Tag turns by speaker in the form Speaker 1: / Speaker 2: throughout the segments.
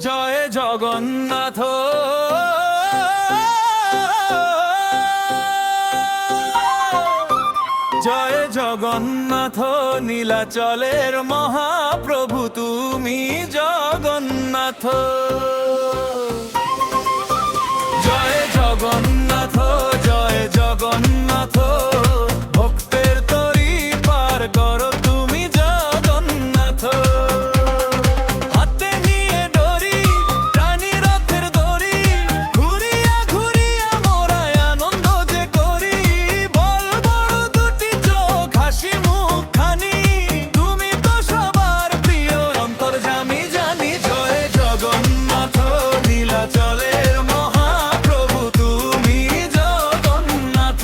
Speaker 1: জয় জগন্নাথ জয় জগন্নাথ নীলাচলের মহাপ্রভু তুমি জগন্নাথ। জয় জগন্নাথ জয় জগন্নাথ ভক্তের তরি পার করো তুমি জগন্নাথ। হাতে নিয়ে ডরি টানি রথের দড়ি ঘুরিয়া ঘুরিয়া মোরায় আনন্দ যে করি। বল বড় দুটি চোখ হাসি মুখ খানি তুমি তো সবার প্রিয় অন্তর্যামী জানি। জয় জগন্নাথ নীলাচলের মহাপ্রভু তুমি জগন্নাথ।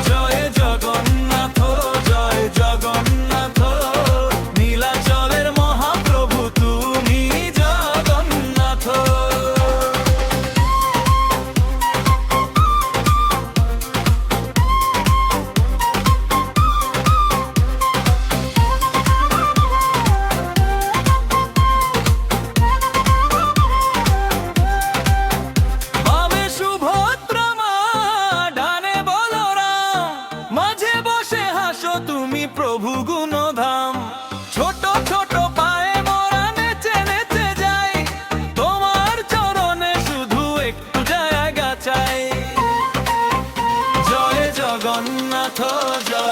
Speaker 1: জয় জগন্নাথ জয় জগন্নাথ নীলাচলের মহাপ্রভু তুমি জগন্নাথ। বামে সুভদ্রা মা ডানে বলরাম মাঝে বসে হাসো তুমি প্রভু গুণধাম। ছোট ছোট পায়ে মোরা নেচে নেচে যাই তোমার চরণে শুধু একটু জায়গা চাই। জয় জগন্নাথ জয়